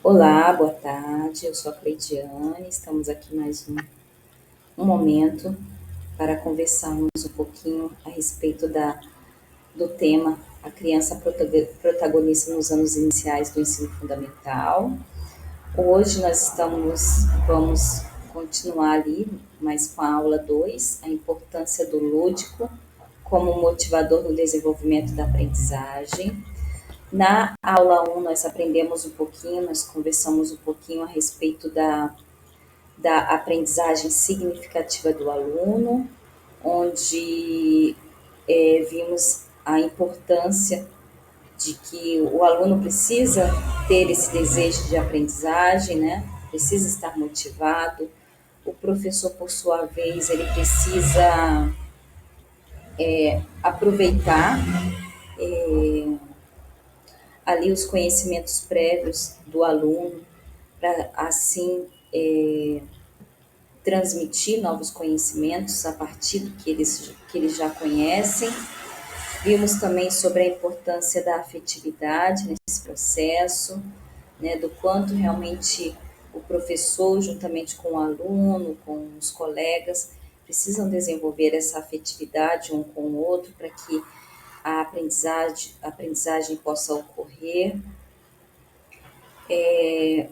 Olá, boa tarde. Eu sou a Cleidiane. Estamos aqui mais um momento para conversarmos um pouquinho a respeito do tema a criança protagonista nos anos iniciais do ensino fundamental. Hoje vamos continuar ali, mas com a aula 2, a importância do lúdico como motivador no desenvolvimento da aprendizagem. Na aula 1, nós aprendemos um pouquinho, nós conversamos um pouquinho a respeito da aprendizagem significativa do aluno, onde vimos a importância de que o aluno precisa ter esse desejo de aprendizagem, né? Precisa estar motivado. O professor, por sua vez, ele precisa aproveitar ali os conhecimentos prévios do aluno para assim transmitir novos conhecimentos a partir do que eles já conhecem. Vimos também sobre a importância da afetividade nesse processo, né, do quanto realmente o professor, juntamente com o aluno, com os colegas, precisam desenvolver essa afetividade um com o outro para que a aprendizagem possa ocorrer.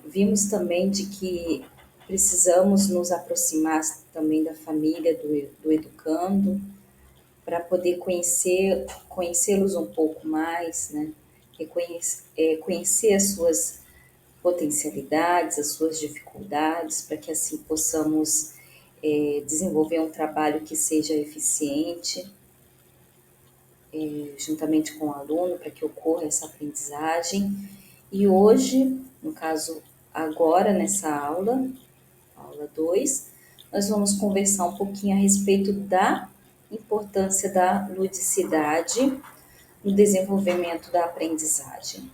Vimos também de que precisamos nos aproximar também da família do educando, para poder conhecê-los um pouco mais, né? Conhecer as suas potencialidades, as suas dificuldades, para que assim possamos desenvolver um trabalho que seja eficiente, juntamente com o aluno, para que ocorra essa aprendizagem. E hoje, no caso, agora nessa aula 2, nós vamos conversar um pouquinho a respeito da importância da ludicidade no desenvolvimento da aprendizagem.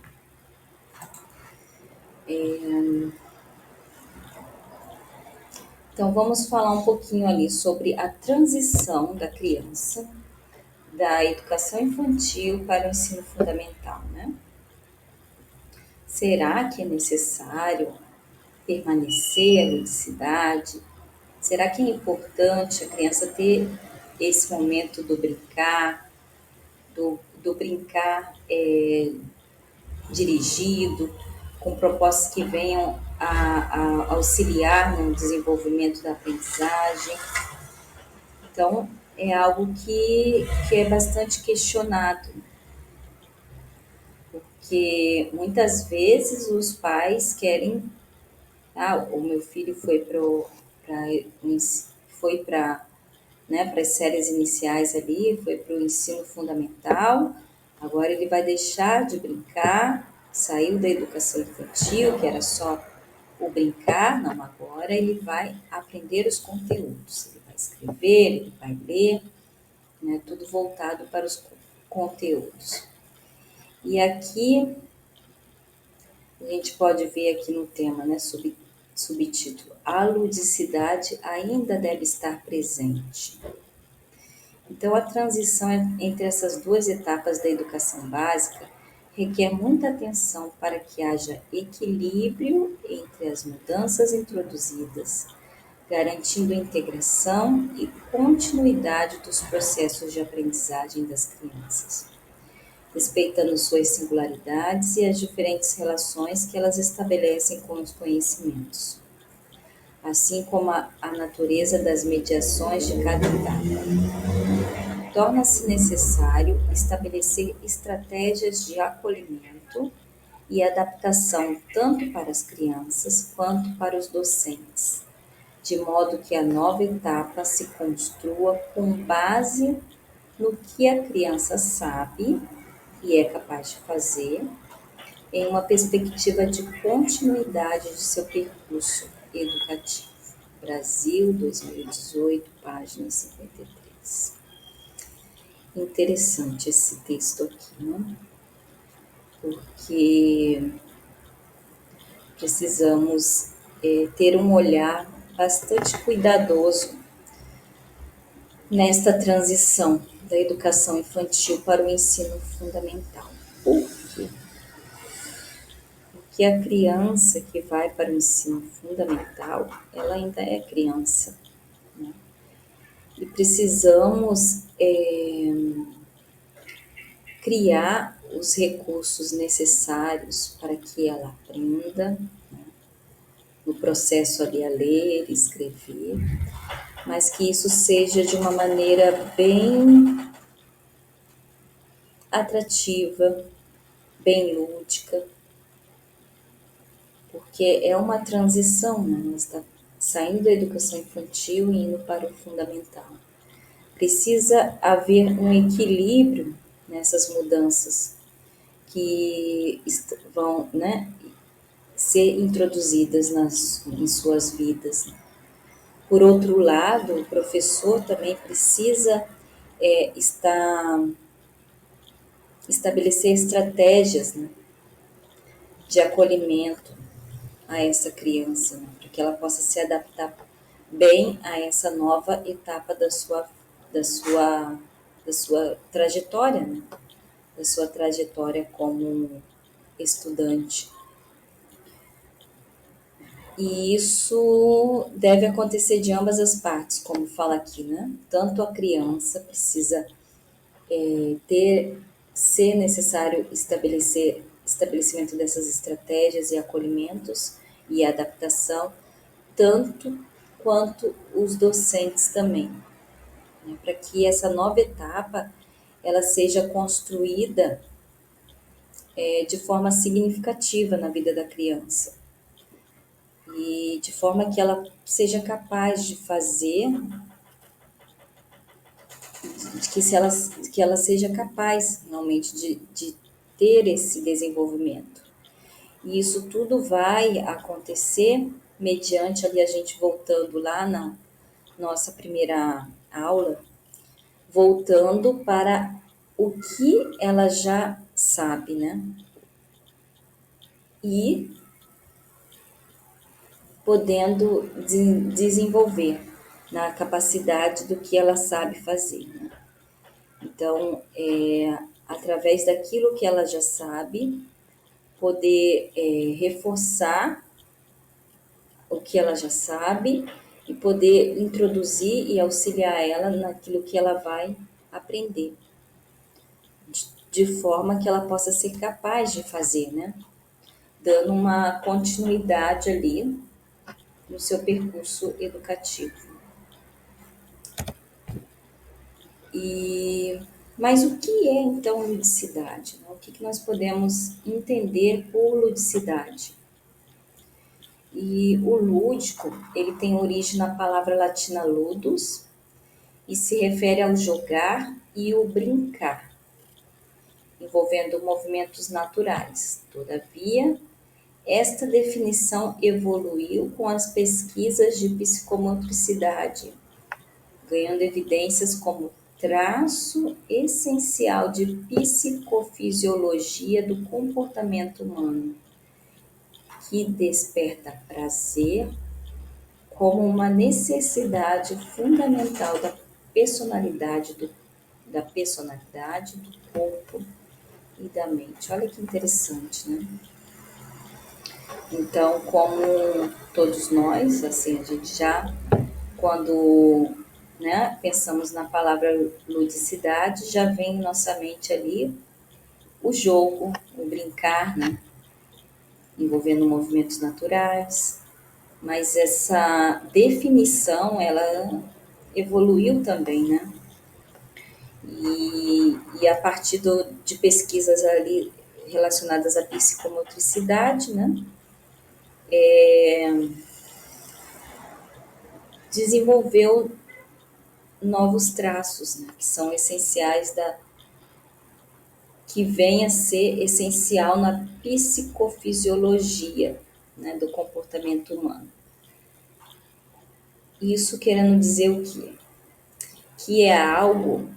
Então, vamos falar um pouquinho ali sobre a transição da criança da educação infantil para o ensino fundamental, né? Será que é necessário permanecer a ludicidade? Será que é importante a criança ter esse momento do brincar, do brincar dirigido, com propostas que venham a auxiliar no desenvolvimento da aprendizagem? Então, é algo que é bastante questionado, porque muitas vezes os pais querem, o meu filho foi para né, as séries iniciais ali, foi para o ensino fundamental, agora ele vai deixar de brincar, saiu da educação infantil, que era só o brincar, não, agora ele vai aprender os conteúdos, ele vai escrever, ele vai ler, né, tudo voltado para os conteúdos. E aqui a gente pode ver aqui no tema, né, subtítulo, a ludicidade ainda deve estar presente. Então, a transição entre essas duas etapas da educação básica requer muita atenção para que haja equilíbrio entre as mudanças introduzidas, garantindo a integração e continuidade dos processos de aprendizagem das crianças, respeitando suas singularidades e as diferentes relações que elas estabelecem com os conhecimentos, assim como a natureza das mediações de cada etapa. Torna-se necessário estabelecer estratégias de acolhimento e adaptação tanto para as crianças quanto para os docentes, de modo que a nova etapa se construa com base no que a criança sabe e é capaz de fazer, em uma perspectiva de continuidade de seu percurso educativo. Brasil, 2018, página 53. Interessante esse texto aqui, né? Porque precisamos ter um olhar bastante cuidadoso nesta transição da educação infantil para o ensino fundamental. Por quê? que a criança que vai para o ensino fundamental, ela ainda é criança, né? E precisamos criar os recursos necessários para que ela aprenda, né, no processo ali a ler, escrever, mas que isso seja de uma maneira bem atrativa, bem lúdica, porque é uma transição, né? Ela está saindo da educação infantil e indo para o fundamental. Precisa haver um equilíbrio nessas mudanças que vão, né, ser introduzidas em suas vidas. Por outro lado, o professor também precisa estabelecer estratégias, né, de acolhimento a essa criança, né, para que ela possa se adaptar bem a essa nova etapa da sua, da sua trajetória, né, da sua trajetória como estudante. E isso deve acontecer de ambas as partes, como fala aqui, né? Tanto a criança precisa ser necessário estabelecimento dessas estratégias e acolhimentos e adaptação, tanto quanto os docentes também, né? Para que essa nova etapa ela seja construída de forma significativa na vida da criança e de forma que ela seja capaz de fazer, que ela seja capaz realmente de ter esse desenvolvimento. E isso tudo vai acontecer mediante ali a gente voltando lá na nossa primeira aula, voltando para o que ela já sabe, né? E podendo desenvolver na capacidade do que ela sabe fazer, né? Então, através daquilo que ela já sabe, poder reforçar o que ela já sabe e poder introduzir e auxiliar ela naquilo que ela vai aprender, de forma que ela possa ser capaz de fazer, né? Dando uma continuidade ali no seu percurso educativo. Mas o que é então ludicidade? O que nós podemos entender por ludicidade? E o lúdico, ele tem origem na palavra latina ludus e se refere ao jogar e o brincar, envolvendo movimentos naturais. Todavia, esta definição evoluiu com as pesquisas de psicomotricidade, ganhando evidências como traço essencial de psicofisiologia do comportamento humano, que desperta prazer como uma necessidade fundamental da personalidade do corpo e da mente. Olha que interessante, né? Então, como todos nós, assim, a gente já, quando, né, pensamos na palavra ludicidade, já vem em nossa mente ali o jogo, o brincar, né, envolvendo movimentos naturais, mas essa definição, ela evoluiu também, né? E a partir de pesquisas ali relacionadas à psicomotricidade, né? Desenvolveu novos traços, né? Que são essenciais que vem a ser essencial na psicofisiologia, né, do comportamento humano. Isso querendo dizer o quê? Que é algo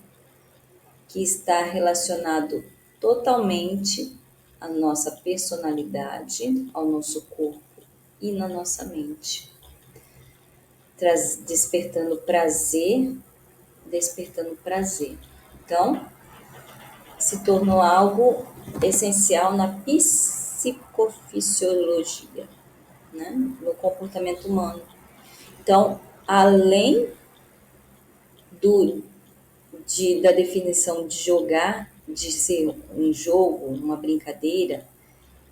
que está relacionado totalmente à nossa personalidade, ao nosso corpo e na nossa mente, despertando prazer. Então, se tornou algo essencial na psicofisiologia, né, no comportamento humano. Então, além da definição de jogar, de ser um jogo, uma brincadeira,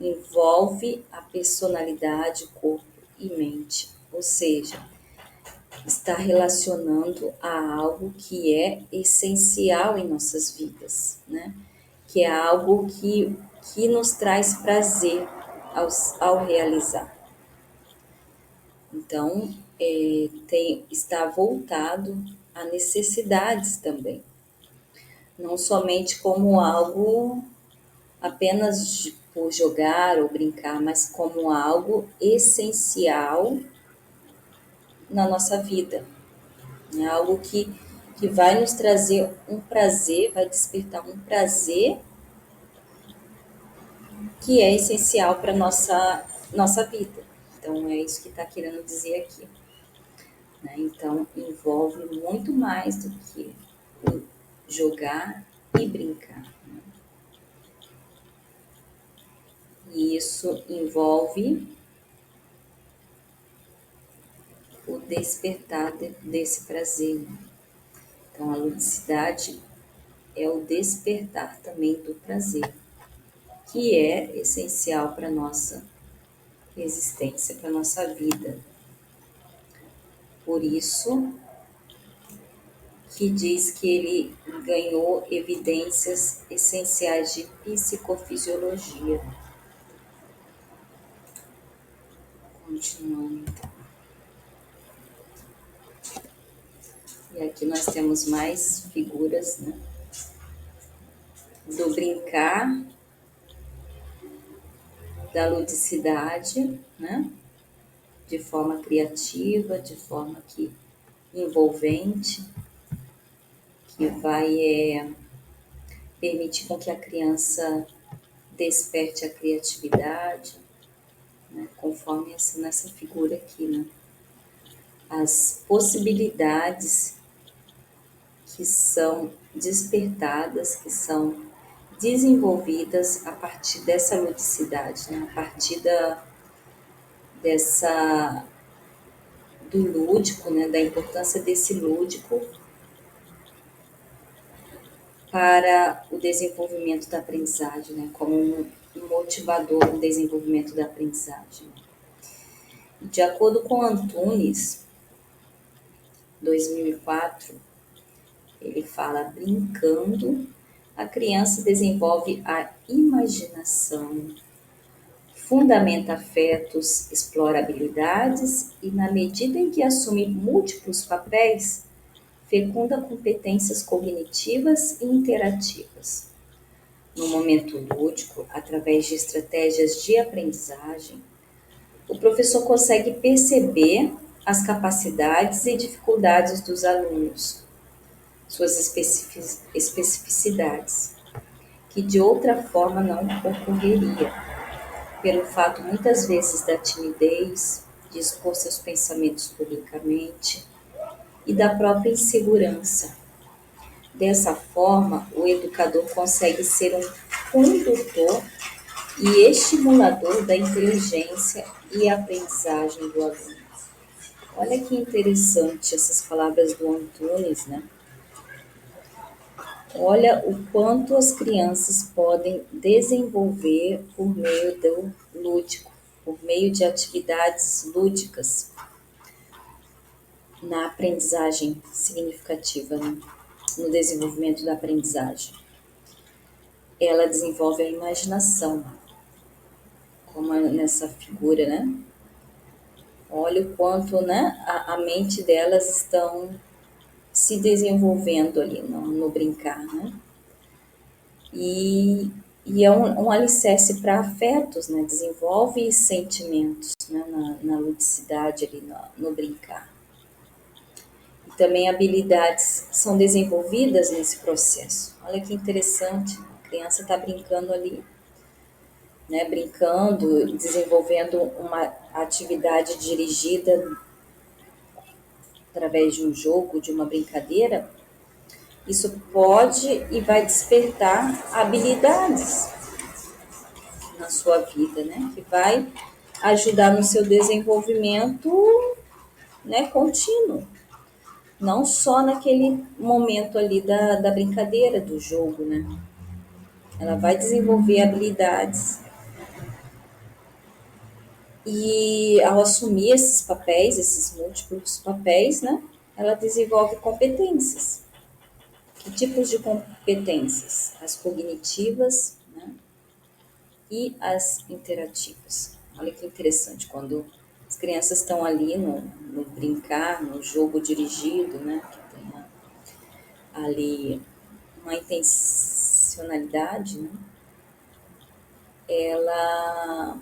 envolve a personalidade, corpo e mente. Ou seja, está relacionando a algo que é essencial em nossas vidas, né? Que é algo que nos traz prazer ao realizar. Então, está voltado a necessidades também, não somente como algo apenas por jogar ou brincar, mas como algo essencial na nossa vida. É algo que vai nos trazer um prazer, vai despertar um prazer que é essencial para a nossa vida. Então, é isso que está querendo dizer aqui. Né? Então, envolve muito mais do que jogar e brincar. Né? E isso envolve o despertar desse prazer. Então, a ludicidade é o despertar também do prazer, que é essencial para a nossa existência, para a nossa vida. Por isso que diz que ele ganhou evidências essenciais de psicofisiologia. Continuando. E aqui nós temos mais figuras, né? Do brincar, da ludicidade, né? De forma criativa, de forma envolvente, que vai permitir com que a criança desperte a criatividade, né? Conforme nessa figura aqui, né? As possibilidades que são despertadas, que são desenvolvidas a partir dessa ludicidade, né? A partir do lúdico, né? Da importância desse lúdico para o desenvolvimento da aprendizagem, né? Como um motivador no desenvolvimento da aprendizagem. De acordo com Antunes, 2004, ele fala: brincando, a criança desenvolve a imaginação, fundamenta afetos, explora habilidades e, na medida em que assume múltiplos papéis, fecunda competências cognitivas e interativas. No momento lúdico, através de estratégias de aprendizagem, o professor consegue perceber as capacidades e dificuldades dos alunos, suas especificidades, que de outra forma não ocorreria, pelo fato muitas vezes da timidez, de expor seus pensamentos publicamente e da própria insegurança. Dessa forma, o educador consegue ser um condutor e estimulador da inteligência e aprendizagem do aluno. Olha que interessante essas palavras do Antunes, né? Olha o quanto as crianças podem desenvolver por meio do lúdico, por meio de atividades lúdicas na aprendizagem significativa, né? No desenvolvimento da aprendizagem. Ela desenvolve a imaginação, como nessa figura, né? Olha o quanto, né, a mente delas estão se desenvolvendo ali no brincar, né? E é um alicerce para afetos, né? Desenvolve sentimentos, né? Na ludicidade ali, no brincar. E também habilidades são desenvolvidas nesse processo. Olha que interessante, a criança está brincando ali, né? Brincando, desenvolvendo uma atividade dirigida através de um jogo, de uma brincadeira. Isso pode e vai despertar habilidades na sua vida, né? Que vai ajudar no seu desenvolvimento, né, contínuo. Não só naquele momento ali da brincadeira, do jogo, né? Ela vai desenvolver habilidades e ao assumir esses papéis, esses múltiplos papéis, né? Ela desenvolve competências. Que tipos de competências? As cognitivas, né? E as interativas. Olha que interessante, quando as crianças estão ali no brincar, no jogo dirigido, né? Que tem ali uma intencionalidade, né? ela,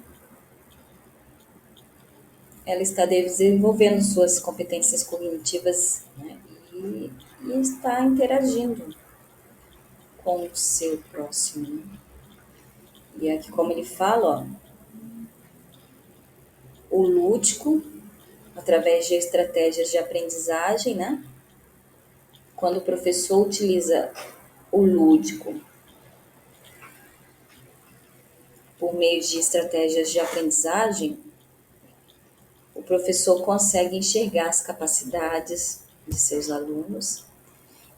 ela está desenvolvendo suas competências cognitivas, né? E está interagindo com o seu próximo, né? E aqui, como ele fala, ó, o lúdico, através de estratégias de aprendizagem, né? Quando o professor utiliza o lúdico por meio de estratégias de aprendizagem, o professor consegue enxergar as capacidades de seus alunos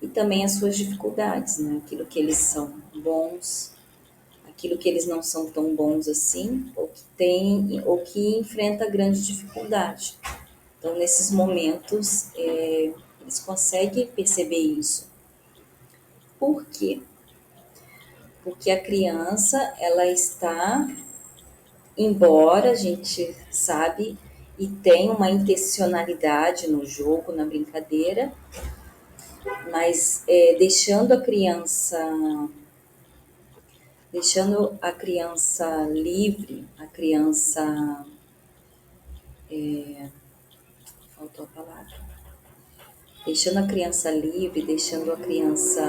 e também as suas dificuldades, né? Aquilo que eles são bons, aquilo que eles não são tão bons assim, ou que enfrenta grande dificuldade. Então, nesses momentos, eles conseguem perceber isso. Por quê? Porque a criança, ela está, embora a gente sabe e tem uma intencionalidade no jogo, na brincadeira, mas deixando a criança livre, a criança, faltou a palavra, deixando a criança livre, deixando a criança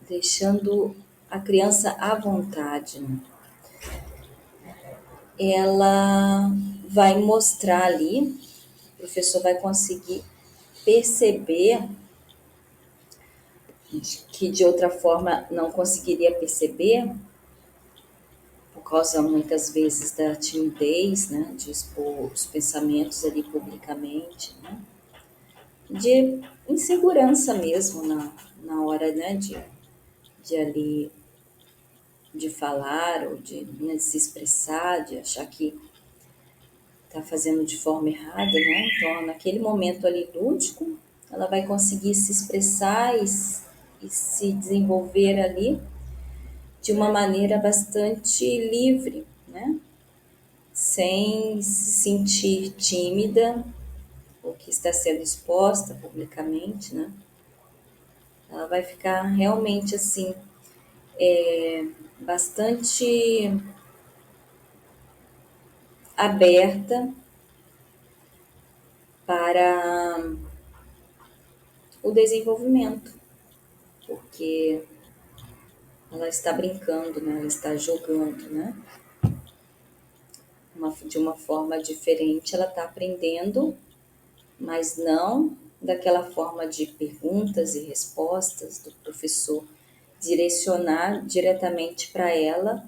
deixando a criança à vontade, né? Ela vai mostrar ali, o professor vai conseguir perceber que de outra forma não conseguiria perceber, por causa muitas vezes da timidez, né, de expor os pensamentos ali publicamente, né, de insegurança mesmo na hora, né, de ali de falar ou de, né, de se expressar, de achar que está fazendo de forma errada, né? Então, naquele momento ali lúdico, ela vai conseguir se expressar e se desenvolver ali de uma maneira bastante livre, né? Sem se sentir tímida ou que está sendo exposta publicamente, né? Ela vai ficar realmente assim, bastante aberta para o desenvolvimento, porque ela está brincando, né? Ela está jogando, né? De uma forma diferente, ela está aprendendo, mas não daquela forma de perguntas e respostas do professor direcionar diretamente para ela,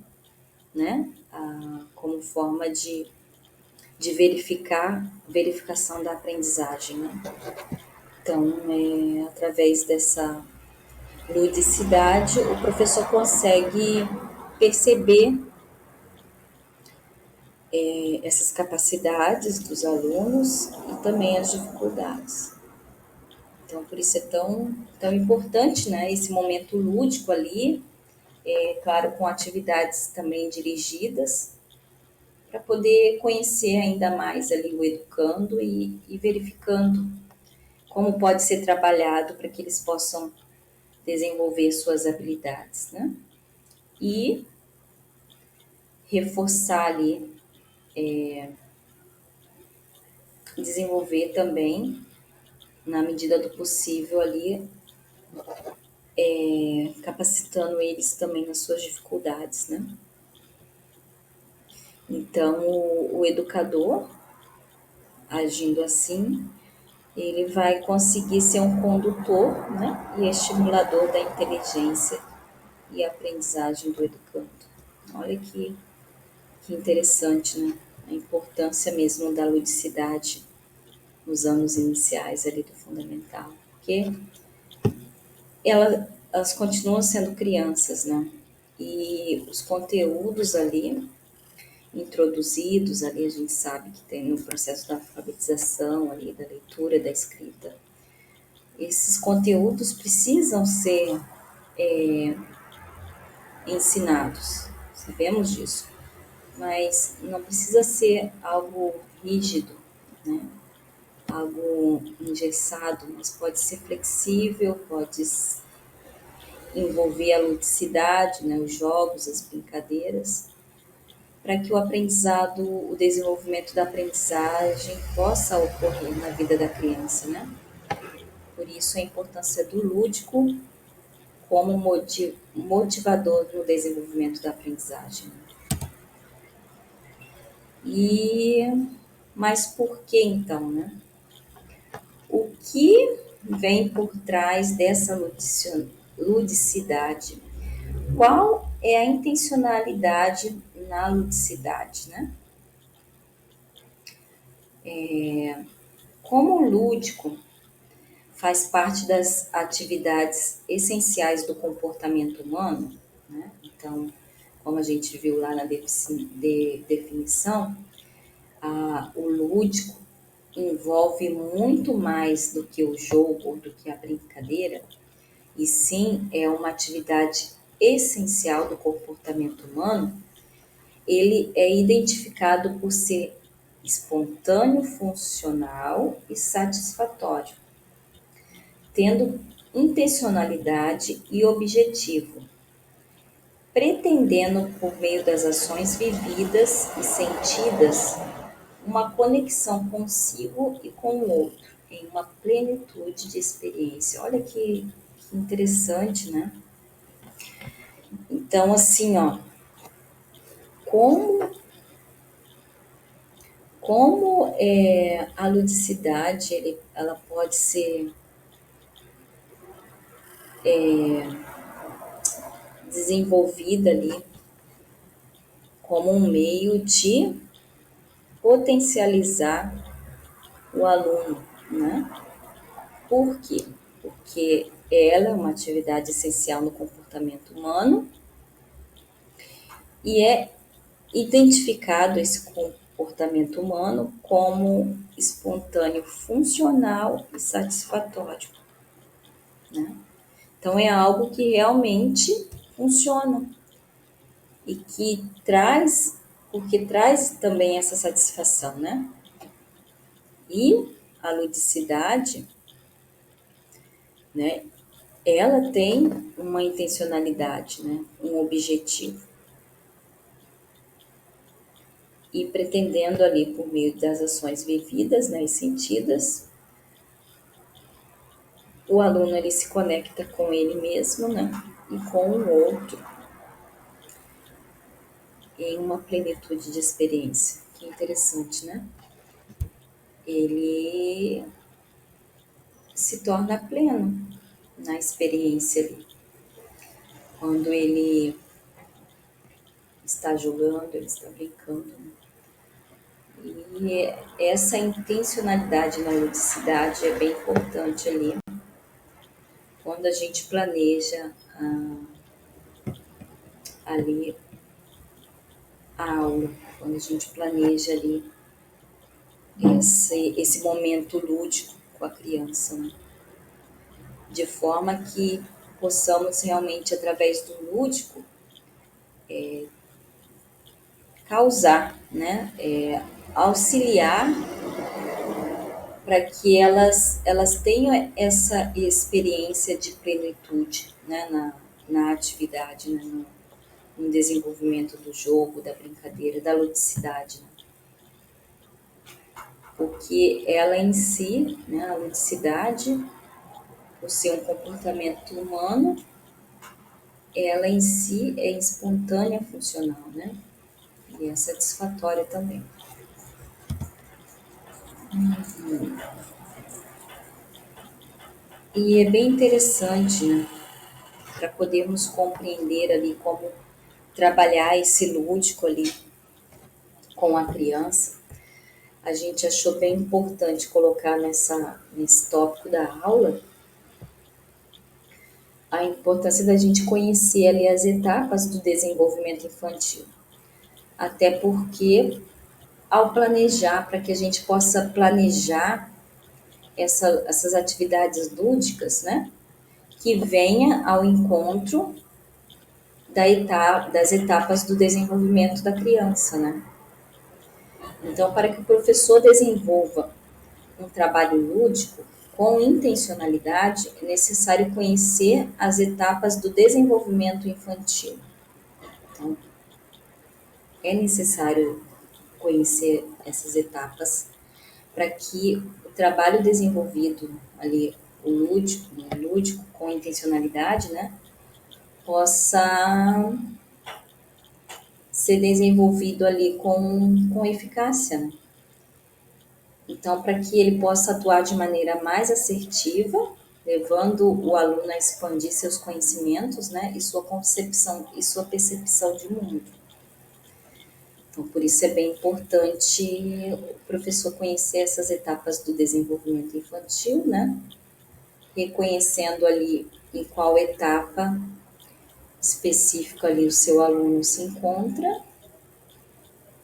né? Como forma de verificação da aprendizagem, né? Então, através dessa ludicidade, o professor consegue perceber essas capacidades dos alunos e também as dificuldades. Então, por isso é tão importante, né, esse momento lúdico ali, claro, com atividades também dirigidas, para poder conhecer ainda mais ali o educando e verificando como pode ser trabalhado para que eles possam desenvolver suas habilidades, né? E reforçar ali, desenvolver também, na medida do possível ali, capacitando eles também nas suas dificuldades, né? Então, o educador, agindo assim, ele vai conseguir ser um condutor, né, e estimulador da inteligência e aprendizagem do educando. Olha que interessante, né? A importância mesmo da ludicidade nos anos iniciais ali do fundamental, porque elas continuam sendo crianças, né? E os conteúdos ali introduzidos ali, a gente sabe que tem no processo da alfabetização ali, da leitura, da escrita, esses conteúdos precisam ser ensinados, sabemos disso, mas não precisa ser algo rígido, né? Algo engessado, mas pode ser flexível, pode envolver a ludicidade, né? Os jogos, as brincadeiras, para que o aprendizado, o desenvolvimento da aprendizagem possa ocorrer na vida da criança, né? Por isso a importância do lúdico como motivador no desenvolvimento da aprendizagem. Mas por que então, né? O que vem por trás dessa ludicidade? Qual é a intencionalidade na ludicidade, né? Como o lúdico faz parte das atividades essenciais do comportamento humano, né? Então, como a gente viu lá na definição, o lúdico envolve muito mais do que o jogo ou do que a brincadeira, e sim é uma atividade essencial do comportamento humano. Ele é identificado por ser espontâneo, funcional e satisfatório, tendo intencionalidade e objetivo, pretendendo, por meio das ações vividas e sentidas, uma conexão consigo e com o outro, em uma plenitude de experiência. Olha que interessante, né? Então, assim, ó, como, como a ludicidade ela pode ser desenvolvida ali como um meio de potencializar o aluno, né? Por quê? Porque ela é uma atividade essencial no comportamento humano e é identificado esse comportamento humano como espontâneo, funcional e satisfatório, né? Então é algo que realmente funciona e que traz, porque traz também essa satisfação, né? E a ludicidade, né? Ela tem uma intencionalidade, né? Um objetivo. E pretendendo ali, por meio das ações vividas, né, e sentidas, o aluno ele se conecta com ele mesmo, né, e com o outro em uma plenitude de experiência. Que interessante, né? Ele se torna pleno na experiência ali. Quando ele está jogando, ele está brincando, né? E essa intencionalidade na ludicidade é bem importante ali. Quando a gente planeja ali a aula, quando a gente planeja ali esse momento lúdico com a criança, né? De forma que possamos realmente, através do lúdico, causar, né? Auxiliar para que elas tenham essa experiência de plenitude, né? Na atividade, né? No desenvolvimento do jogo, da brincadeira, da ludicidade, né? Porque ela em si, né? A ludicidade, por ser um comportamento humano, ela em si é espontânea, funcional, né? E é satisfatória também. E é bem interessante, né, para podermos compreender ali como trabalhar esse lúdico ali com a criança. A gente achou bem importante colocar nesse tópico da aula a importância da gente conhecer ali as etapas do desenvolvimento infantil. Até porque, ao planejar, para que a gente possa planejar essas atividades lúdicas, né, que venha ao encontro das etapas do desenvolvimento da criança, né? Então, para que o professor desenvolva um trabalho lúdico com intencionalidade, é necessário conhecer as etapas do desenvolvimento infantil. Então, é necessário conhecer essas etapas para que o trabalho desenvolvido ali, o lúdico, né, lúdico com intencionalidade, né, possa ser desenvolvido ali com eficácia, né? Então, para que ele possa atuar de maneira mais assertiva, levando o aluno a expandir seus conhecimentos, né, e sua concepção e sua percepção de mundo. Então, por isso é bem importante o professor conhecer essas etapas do desenvolvimento infantil, né, reconhecendo ali em qual etapa específica ali o seu aluno se encontra,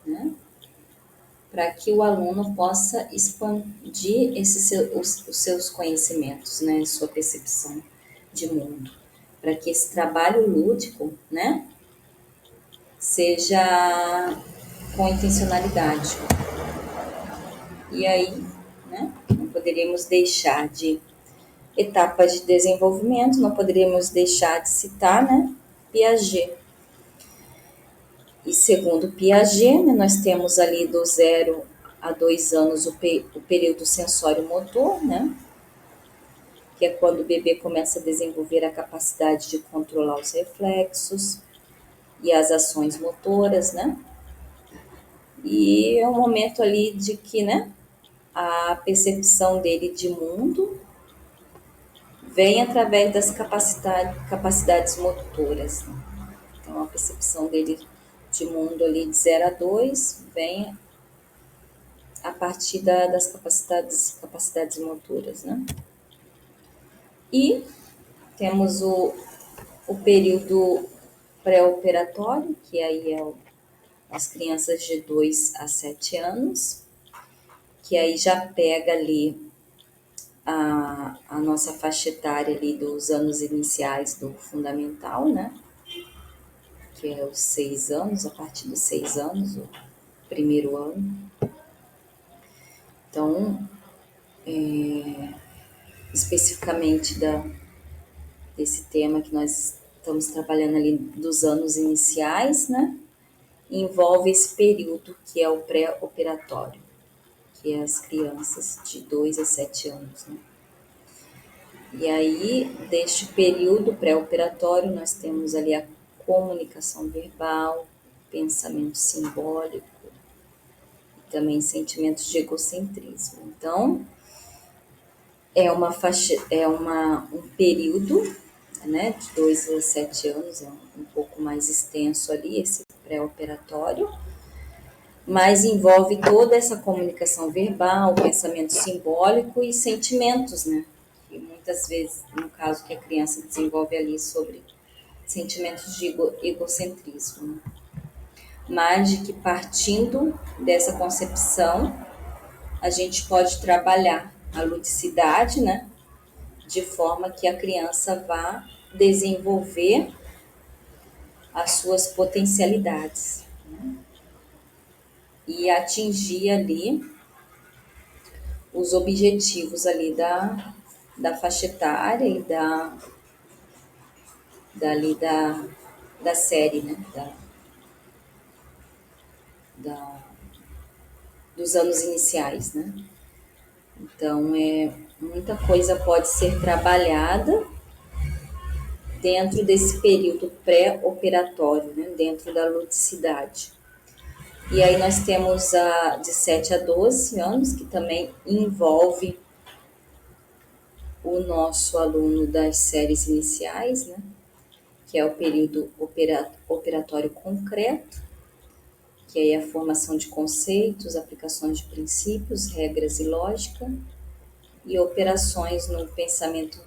né, para que o aluno possa expandir os seus conhecimentos, né, sua percepção de mundo, para que esse trabalho lúdico, né, seja com intencionalidade. E aí, né, não poderíamos deixar de etapas de desenvolvimento, não poderíamos deixar de citar, né, Piaget. E segundo Piaget, né, nós temos ali do 0 a 2 anos o período sensório-motor, né, que é quando o bebê começa a desenvolver a capacidade de controlar os reflexos e as ações motoras, né? E é um momento ali de que, né, a percepção dele de mundo vem através das capacidades motoras. Né? Então, a percepção dele de mundo ali de 0 a 2 vem a partir das capacidades motoras, né? E temos o período pré-operatório, que aí é as crianças de 2 a 7 anos, que aí já pega ali a nossa faixa etária ali dos anos iniciais do fundamental, né? Que é os 6 anos, a partir dos 6 anos, o primeiro ano. Então, especificamente desse tema que nós estamos trabalhando ali dos anos iniciais, né? Envolve esse período que é o pré-operatório, que é as crianças de 2 a 7 anos, né? E aí, deste período pré-operatório, nós temos ali a comunicação verbal, pensamento simbólico e também sentimentos de egocentrismo. Então, um período, né, de 2 a 7 anos, é um pouco mais extenso ali, esse pré-operatório, mas envolve toda essa comunicação verbal, pensamento simbólico e sentimentos, né? E muitas vezes, no caso que a criança desenvolve ali sobre sentimentos de egocentrismo. Né? Mas de que partindo dessa concepção, a gente pode trabalhar a ludicidade, né? De forma que a criança vá desenvolver as suas potencialidades, né? E atingir ali os objetivos ali da faixa etária e dali da série, né? Da, dos anos iniciais, né? Então, muita coisa pode ser trabalhada dentro desse período pré-operatório, né? Dentro da ludicidade. E aí nós temos a de 7 a 12 anos, que também envolve o nosso aluno das séries iniciais, né? Que é o período operatório concreto, que é a formação de conceitos, aplicações de princípios, regras e lógica, e operações no pensamento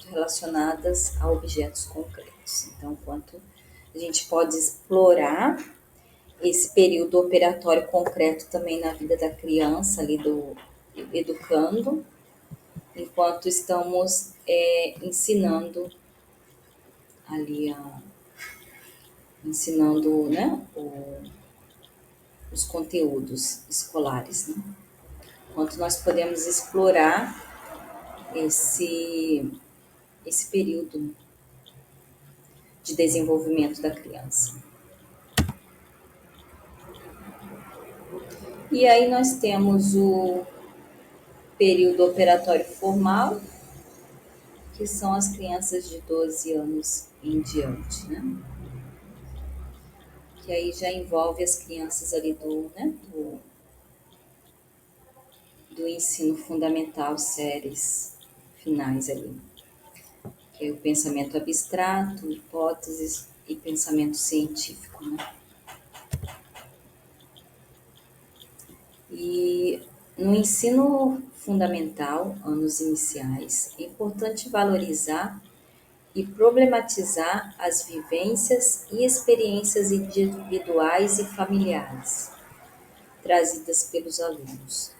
relacionadas a objetos concretos. Então, quanto a gente pode explorar esse período operatório concreto também na vida da criança, ali do educando, enquanto estamos ensinando ali ensinando, né, os conteúdos escolares, né? Quanto nós podemos explorar esse período de desenvolvimento da criança. E aí nós temos o período operatório formal, que são as crianças de 12 anos em diante, né? Que aí já envolve as crianças ali do ensino fundamental, séries finais ali. Que é o pensamento abstrato, hipóteses e pensamento científico, né? E no ensino fundamental, anos iniciais, é importante valorizar e problematizar as vivências e experiências individuais e familiares trazidas pelos alunos,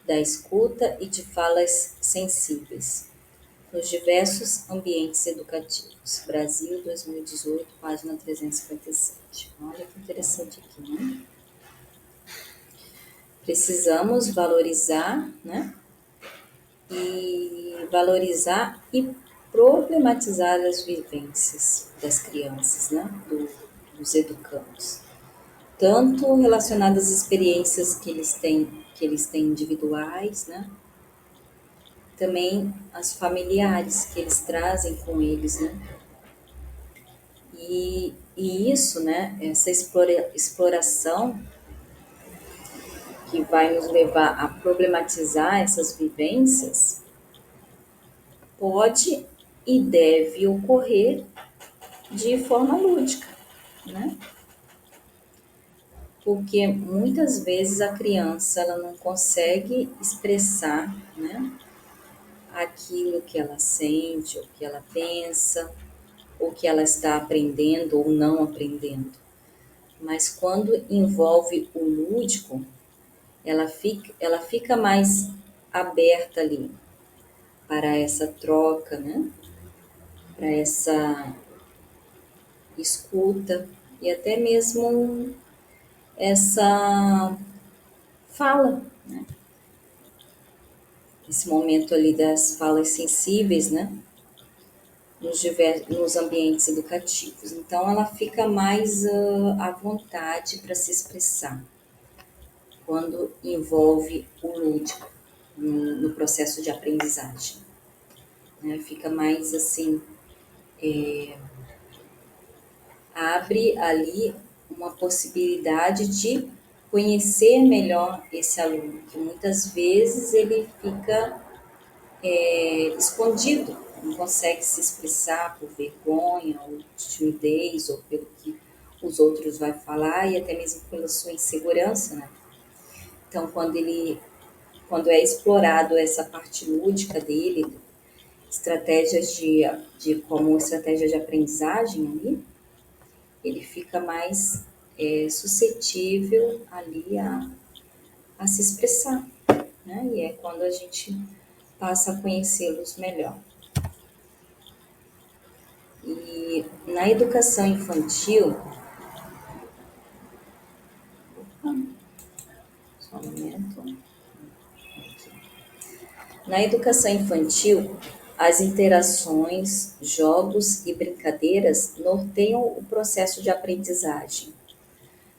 da escuta e de falas sensíveis, nos diversos ambientes educativos. Brasil, 2018, página 357. Olha que interessante aqui, né? Precisamos valorizar, né? Valorizar e problematizar as vivências das crianças, né? Dos educandos. Tanto relacionadas às experiências que eles têm individuais, né? Também as familiares que eles trazem com eles, né? E isso, né? Essa exploração que vai nos levar a problematizar essas vivências pode e deve ocorrer de forma lúdica, né? Porque muitas vezes a criança ela não consegue expressar, né, aquilo que ela sente, o que ela pensa, o que ela está aprendendo ou não aprendendo. Mas quando envolve o lúdico, ela fica mais aberta ali para essa troca, né? Para essa escuta e até mesmo essa fala, né? Esse momento ali das falas sensíveis, né? Nos ambientes educativos. Então, ela fica mais à vontade para se expressar quando envolve o lúdico no processo de aprendizagem. Né? Fica mais assim, abre ali uma possibilidade de conhecer melhor esse aluno, que muitas vezes ele fica escondido, não consegue se expressar por vergonha ou timidez ou pelo que os outros vão falar e até mesmo pela sua insegurança, né? Então, quando é explorado essa parte lúdica dele, estratégias como estratégia de aprendizagem ali, ele fica mais suscetível ali a se expressar, né? E é quando a gente passa a conhecê-los melhor. E na educação infantil, só um momento. Na educação infantil, as interações, jogos e brincadeiras norteiam o processo de aprendizagem.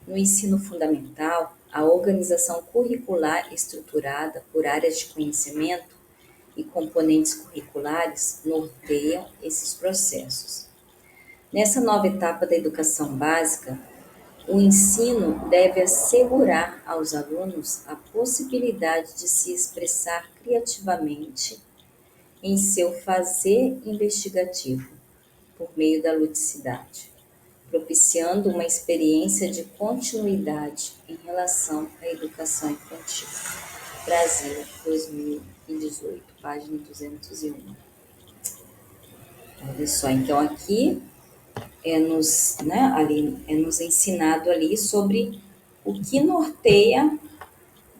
No ensino fundamental, a organização curricular estruturada por áreas de conhecimento e componentes curriculares norteiam esses processos. Nessa nova etapa da educação básica, o ensino deve assegurar aos alunos a possibilidade de se expressar criativamente em seu fazer investigativo, por meio da ludicidade, propiciando uma experiência de continuidade em relação à educação infantil. Brasil, 2018, página 201. Olha só, então aqui é nos ensinado ali sobre o que norteia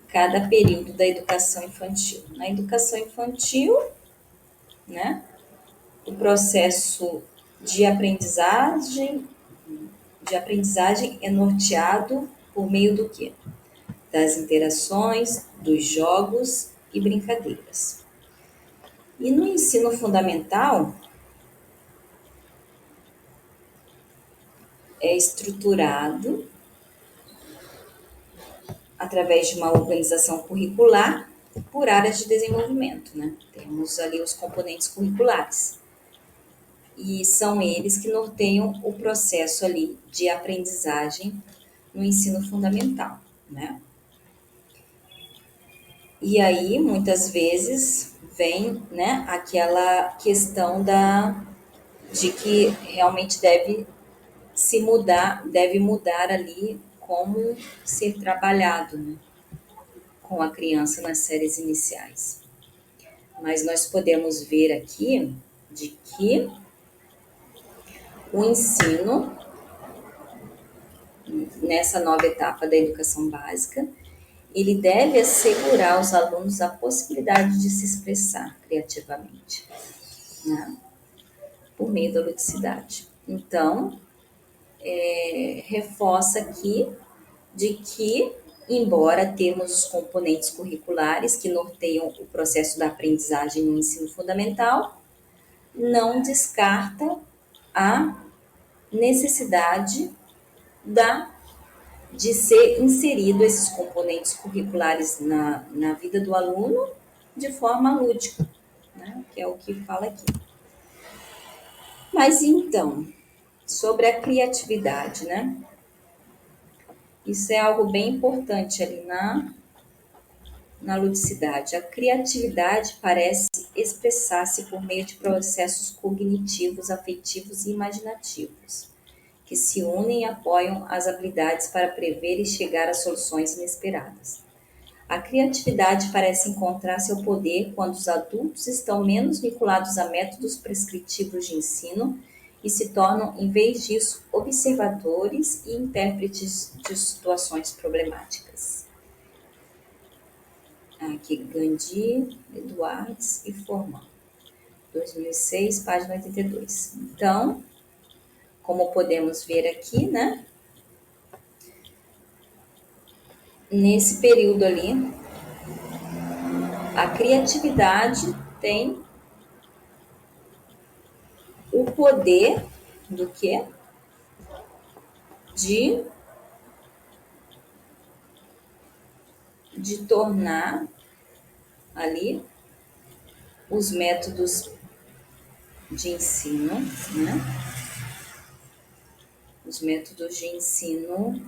cada período da educação infantil. Na educação infantil, né, o processo de aprendizagem é norteado por meio do quê? Das interações, dos jogos e brincadeiras. E no ensino fundamental, é estruturado através de uma organização curricular por áreas de desenvolvimento, né? Temos ali os componentes curriculares. E são eles que norteiam o processo ali de aprendizagem no ensino fundamental, né? E aí, muitas vezes, vem, né, aquela questão de que realmente deve mudar ali como ser trabalhado, né, com a criança nas séries iniciais. Mas nós podemos ver aqui de que o ensino, nessa nova etapa da educação básica, ele deve assegurar aos alunos a possibilidade de se expressar criativamente, né, por meio da ludicidade. Então, reforça aqui de que, embora temos os componentes curriculares que norteiam o processo da aprendizagem no ensino fundamental, não descarta a necessidade de ser inserido esses componentes curriculares na vida do aluno de forma lúdica, né? Que é o que fala aqui. Mas então, sobre a criatividade, né? Isso é algo bem importante ali na ludicidade. A criatividade parece expressar-se por meio de processos cognitivos, afetivos e imaginativos, que se unem e apoiam as habilidades para prever e chegar a soluções inesperadas. A criatividade parece encontrar seu poder quando os adultos estão menos vinculados a métodos prescritivos de ensino e se tornam, em vez disso, observadores e intérpretes de situações problemáticas. Aqui, Gandhi, Edwards e Forman, 2006, página 82. Então, como podemos ver aqui, né? Nesse período ali, a criatividade tem o poder do quê? De tornar ali os métodos de ensino, né? Os métodos de ensino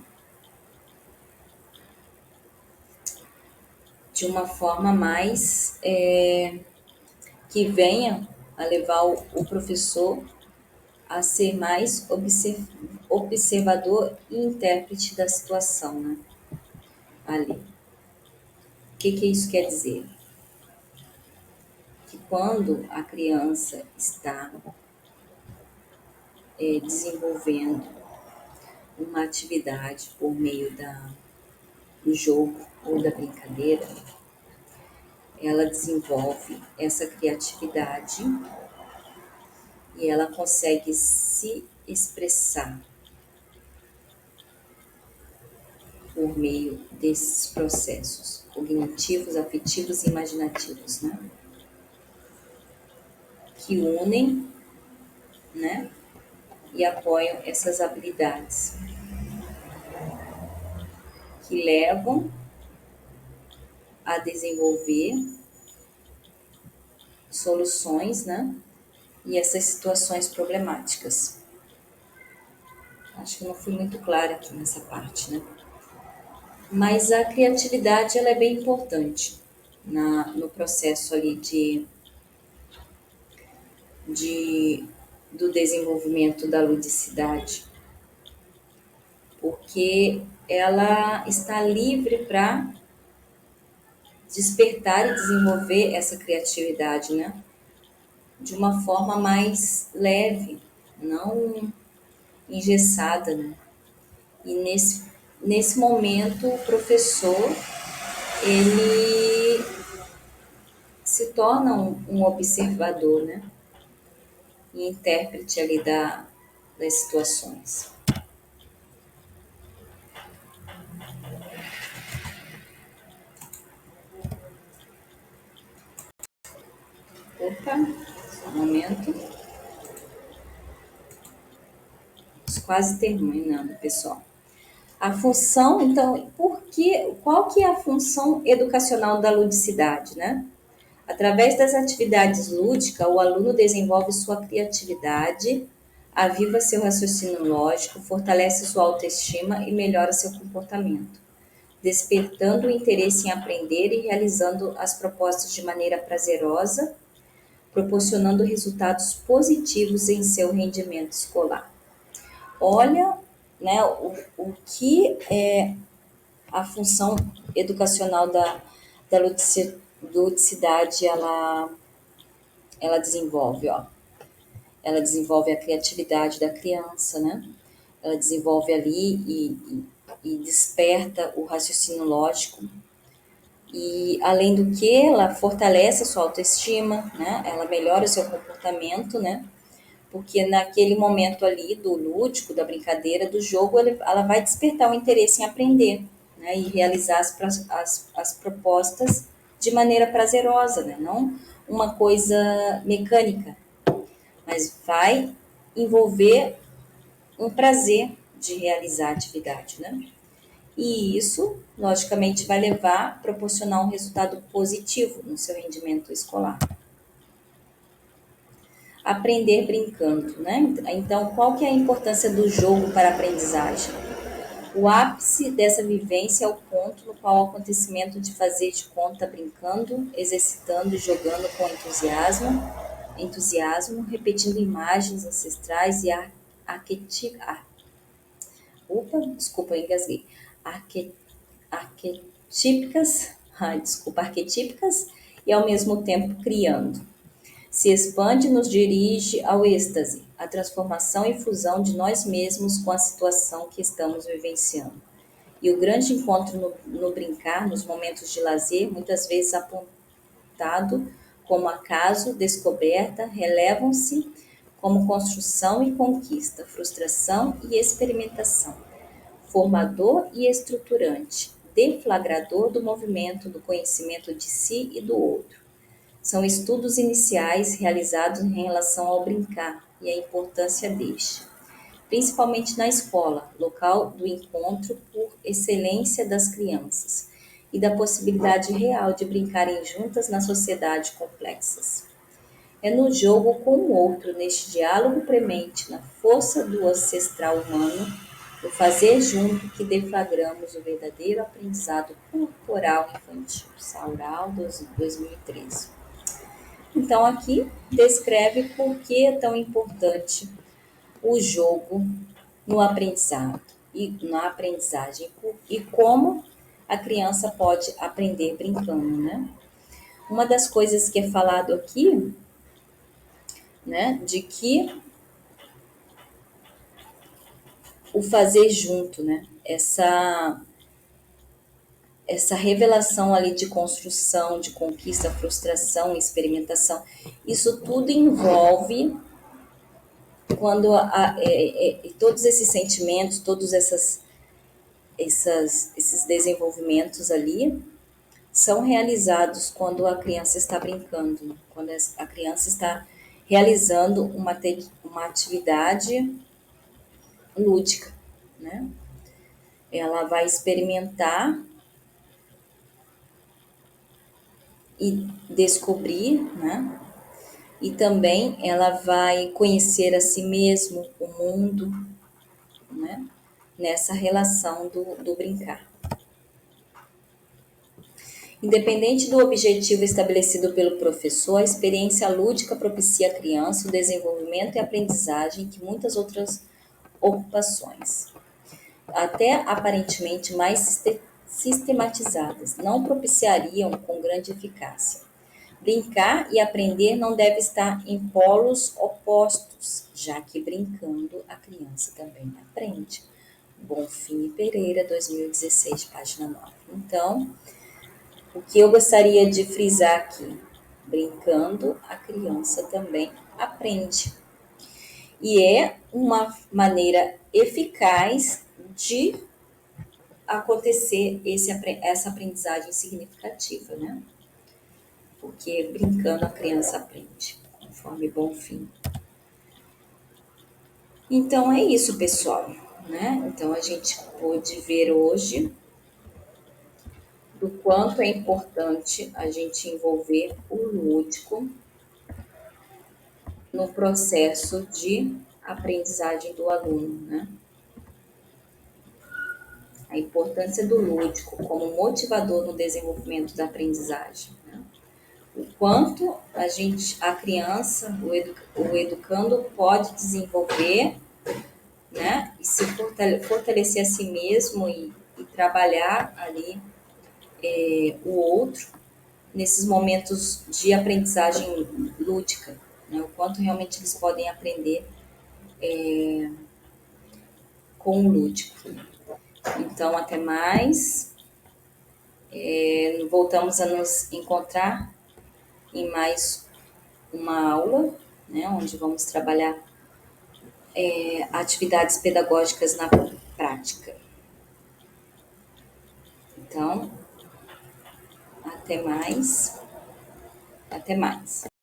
de uma forma mais que venha a levar o professor a ser mais observador e intérprete da situação, né? Ali. O que isso quer dizer? Que quando a criança está desenvolvendo uma atividade por meio do jogo ou da brincadeira, ela desenvolve essa criatividade e ela consegue se expressar por meio desses processos cognitivos, afetivos e imaginativos, né? Que unem, né? E apoiam essas habilidades, que levam a desenvolver soluções, né? E essas situações problemáticas. Acho que não fui muito clara aqui nessa parte, né? Mas a criatividade ela é bem importante no processo ali de, do desenvolvimento da ludicidade, porque ela está livre para despertar e desenvolver essa criatividade, né? De uma forma mais leve, não engessada, né? E nesse momento o professor ele se torna um observador, né? E intérprete ali das situações. Opa, só um momento. Quase terminando, pessoal. A função, então, qual que é a função educacional da ludicidade, né? Através das atividades lúdicas, o aluno desenvolve sua criatividade, aviva seu raciocínio lógico, fortalece sua autoestima e melhora seu comportamento, despertando o interesse em aprender e realizando as propostas de maneira prazerosa, proporcionando resultados positivos em seu rendimento escolar. Olha, né, o que é a função educacional da ludicidade, ela desenvolve, ó. Ela desenvolve a criatividade da criança, né? Ela desenvolve ali e desperta o raciocínio lógico. E, além do que, ela fortalece a sua autoestima, né? Ela melhora o seu comportamento, né? Porque naquele momento ali do lúdico, da brincadeira, do jogo, ela vai despertar o interesse em aprender, né? E realizar as propostas de maneira prazerosa, né? Não uma coisa mecânica, mas vai envolver um prazer de realizar a atividade, né? E isso, logicamente, vai proporcionar um resultado positivo no seu rendimento escolar. Aprender brincando, né? Então, qual que é a importância do jogo para a aprendizagem? O ápice dessa vivência é o ponto no qual o acontecimento de fazer de conta brincando, exercitando e jogando com entusiasmo, repetindo imagens ancestrais e desculpa, eu engasguei. Arque, arquetípicas, arquetípicas e ao mesmo tempo criando. Se expande e nos dirige ao êxtase, a transformação e fusão de nós mesmos com a situação que estamos vivenciando. E o grande encontro no brincar, nos momentos de lazer, muitas vezes apontado como acaso, descoberta, relevam-se como construção e conquista, frustração e experimentação, formador e estruturante, deflagrador do movimento, do conhecimento de si e do outro. São estudos iniciais realizados em relação ao brincar e a importância deste, principalmente na escola, local do encontro por excelência das crianças, e da possibilidade real de brincarem juntas na sociedade complexas. É no jogo com o outro, neste diálogo premente, na força do ancestral humano, no fazer junto, que deflagramos o verdadeiro aprendizado corporal infantil. Saural, 2013. Então, aqui descreve por que é tão importante o jogo no aprendizado e na aprendizagem e como a criança pode aprender brincando, né? Uma das coisas que é falado aqui, né, de que o fazer junto, né? Essa revelação ali de construção, de conquista, frustração, experimentação, isso tudo envolve quando todos esses sentimentos, todos esses desenvolvimentos ali são realizados quando a criança está brincando, quando a criança está realizando uma atividade lúdica, né? Ela vai experimentar e descobrir, né? E também ela vai conhecer a si mesmo, o mundo, né? Nessa relação do brincar. Independente do objetivo estabelecido pelo professor, a experiência lúdica propicia à criança o desenvolvimento e aprendizagem que muitas outras ocupações, até aparentemente mais sistematizadas, não propiciariam com grande eficácia. Brincar e aprender não deve estar em polos opostos, já que brincando a criança também aprende. Bonfim e Pereira, 2016, página 9. Então, o que eu gostaria de frisar aqui? Brincando, a criança também aprende. E é uma maneira eficaz de acontecer essa aprendizagem significativa, né? Porque brincando a criança aprende, conforme Bonfim. Então é isso, pessoal, né? Então a gente pôde ver hoje do quanto é importante a gente envolver o lúdico no processo de aprendizagem do aluno, né? A importância do lúdico como motivador no desenvolvimento da aprendizagem, né? O quanto a criança, o educando pode desenvolver, né? E se fortalecer a si mesmo e trabalhar ali o outro nesses momentos de aprendizagem lúdica, né? O quanto realmente eles podem aprender com o lúdico. Então, até mais. Voltamos a nos encontrar em mais uma aula, né, onde vamos trabalhar atividades pedagógicas na prática. Então, até mais. Até mais.